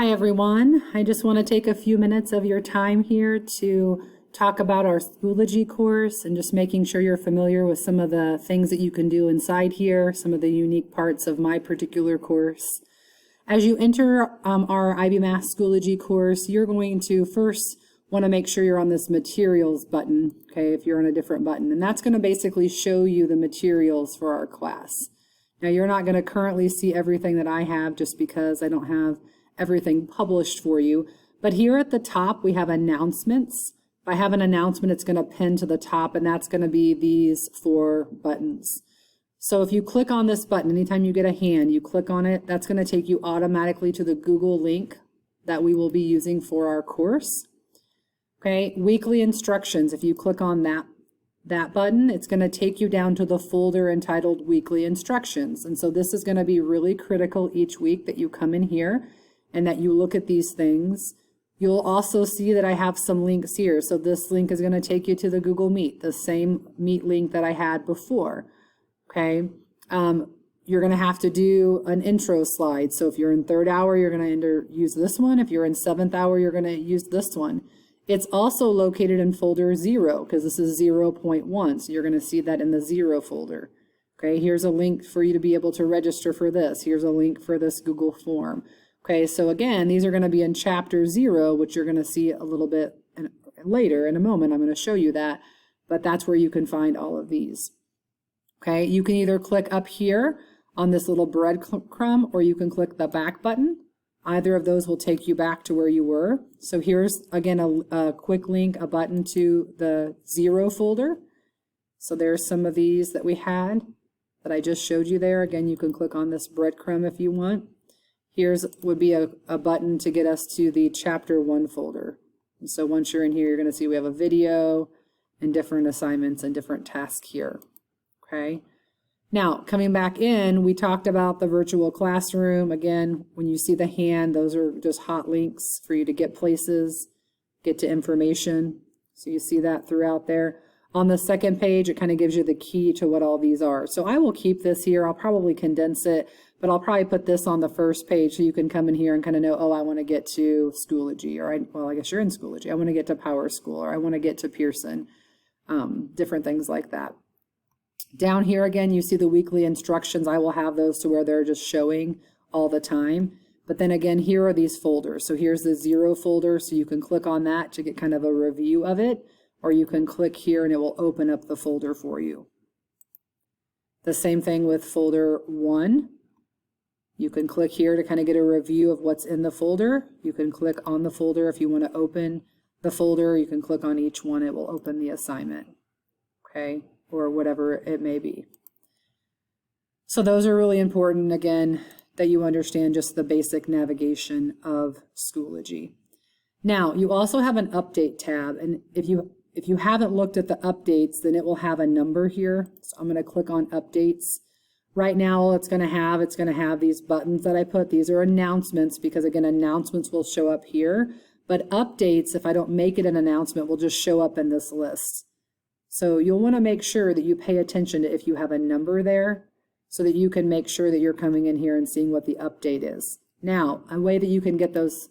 Hi everyone. I just want to take a few minutes of your time here to talk about our Schoology course and just making sure you're familiar with some of the things that you can do inside here, some of the unique parts of my particular course. As you enter our IB Math Schoology course, you're going to first want to make sure you're on this materials button, okay, if you're on a different button. And that's going to basically show you the materials for our class. Now you're not going to currently see everything that I have just because I don't have everything published for you. But here at the top, we have announcements. If I have an announcement, it's going to pin to the top, and that's going to be these 4 buttons. So if you click on this button, anytime you get a hand, you click on it, that's going to take you automatically to the Google link that we will be using for our course. Okay, weekly instructions. If you click on that button, it's going to take you down to the folder entitled Weekly Instructions. And so this is going to be really critical each week that you come in here and that you look at these things. You'll also see that I have some links here. So this link is going to take you to the Google Meet, the same Meet link that I had before. Okay, you're going to have to do an intro slide. So if you're in 3rd hour, you're going to use this one. If you're in 7th hour, you're going to use this one. It's also located in folder 0 because this is 0.1. So you're going to see that in the 0 folder. Okay, here's a link for you to be able to register for this. Here's a link for this Google form. Okay, so again, these are going to be in chapter 0, which you're going to see a little bit later in a moment. I'm going to show you that, but that's where you can find all of these. Okay, you can either click up here on this little breadcrumb or you can click the back button. Either of those will take you back to where you were. So here's again a quick link, a button to the 0 folder. So there's some of these that we had that I just showed you there. Again, you can click on this breadcrumb if you want. Here's would be a button to get us to the chapter 1 folder. And so once you're in here, you're going to see we have a video and different assignments and different tasks here. Okay. Now, coming back in, we talked about the virtual classroom. Again, when you see the hand, those are just hot links for you to get places, get to information. So you see that throughout there. On the second page, it kind of gives you the key to what all these are. So I will keep this here. I'll probably condense it, but I'll probably put this on the first page so you can come in here and kind of know, oh, I want to get to Schoology, or well, I guess you're in Schoology. I want to get to Power School, or I want to get to Pearson, different things like that. Down here again, you see the weekly instructions. I will have those to where they're just showing all the time. But then again, here are these folders. So here's the 0 folder, so you can click on that to get kind of a review of it, or you can click here and it will open up the folder for you. The same thing with folder 1. You can click here to kind of get a review of what's in the folder. You can click on the folder if you want to open the folder. You can click on each one. It will open the assignment. Okay, or whatever it may be. So those are really important, again, that you understand just the basic navigation of Schoology. Now, you also have an update tab, and if you haven't looked at the updates, then it will have a number here. So I'm going to click on updates. Right now, all it's going to have these buttons that I put. These are announcements because, again, announcements will show up here. But updates, if I don't make it an announcement, will just show up in this list. So you'll want to make sure that you pay attention to if you have a number there so that you can make sure that you're coming in here and seeing what the update is. Now, a way that you can get those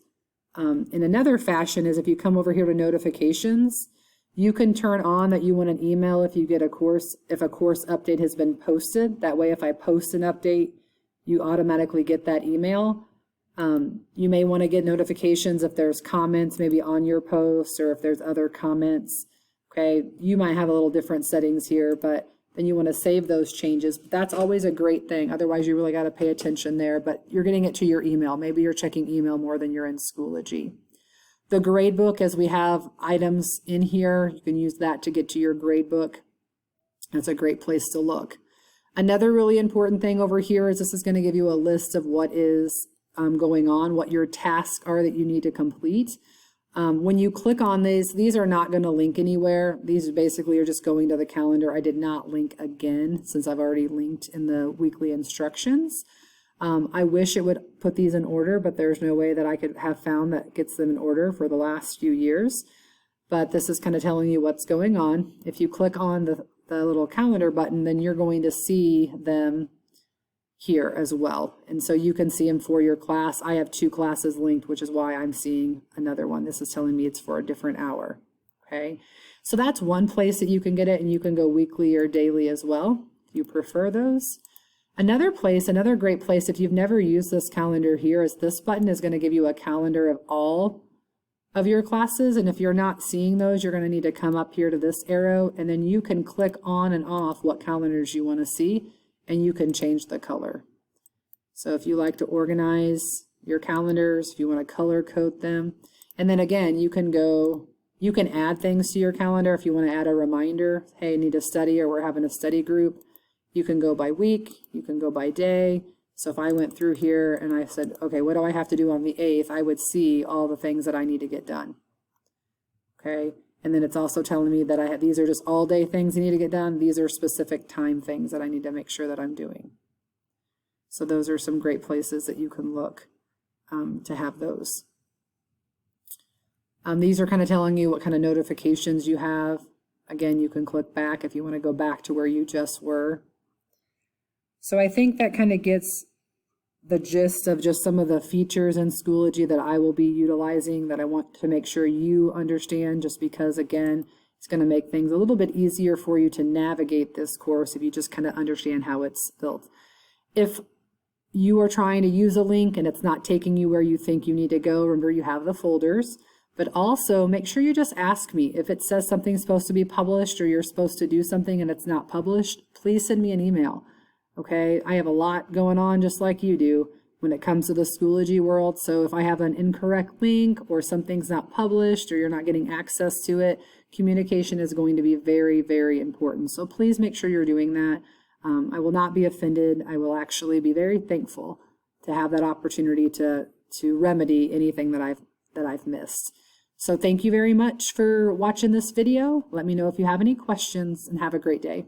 in another fashion is if you come over here to notifications, you can turn on that you want an email if you get a course, if a course update has been posted. That way, if I post an update, you automatically get that email. You may want to get notifications if there's comments maybe on your post or if there's other comments. Okay, you might have a little different settings here, but then you want to save those changes. But that's always a great thing. Otherwise, you really got to pay attention there, but you're getting it to your email. Maybe you're checking email more than you're in Schoology. The gradebook, as we have items in here, you can use that to get to your gradebook. That's a great place to look. Another really important thing over here is this is going to give you a list of what is going on, what your tasks are that you need to complete. When you click on these are not going to link anywhere. These basically are just going to the calendar. I did not link again since I've already linked in the weekly instructions. I wish it would put these in order, but there's no way that I could have found that gets them in order for the last few years. But this is kind of telling you what's going on. If you click on the little calendar button, then you're going to see them here as well. And so you can see them for your class. I have 2 classes linked, which is why I'm seeing another one. This is telling me it's for a different hour. Okay, so that's one place that you can get it, and you can go weekly or daily as well if you prefer those. Another place, another great place, if you've never used this calendar here, is this button is going to give you a calendar of all of your classes. And if you're not seeing those, you're going to need to come up here to this arrow, and then you can click on and off what calendars you want to see, and you can change the color. So if you like to organize your calendars, if you want to color code them, and then again, you can add things to your calendar. If you want to add a reminder, hey, I need to study, or we're having a study group, you can go by week, you can go by day. So if I went through here and I said, okay, what do I have to do on the 8th? I would see all the things that I need to get done. Okay, and then it's also telling me that these are just all day things I need to get done. These are specific time things that I need to make sure that I'm doing. So those are some great places that you can look to have those. These are kind of telling you what kind of notifications you have. Again, you can click back if you want to go back to where you just were. So I think that kind of gets the gist of just some of the features in Schoology that I will be utilizing, that I want to make sure you understand, just because, again, it's going to make things a little bit easier for you to navigate this course if you just kind of understand how it's built. If you are trying to use a link and it's not taking you where you think you need to go, remember you have the folders. But also make sure you just ask me. If it says something's supposed to be published or you're supposed to do something and it's not published, please send me an email. Okay, I have a lot going on just like you do when it comes to the Schoology world. So if I have an incorrect link or something's not published or you're not getting access to it, communication is going to be very, very important. So please make sure you're doing that. I will not be offended. I will actually be very thankful to have that opportunity to remedy anything that I've missed. So thank you very much for watching this video. Let me know if you have any questions, and have a great day.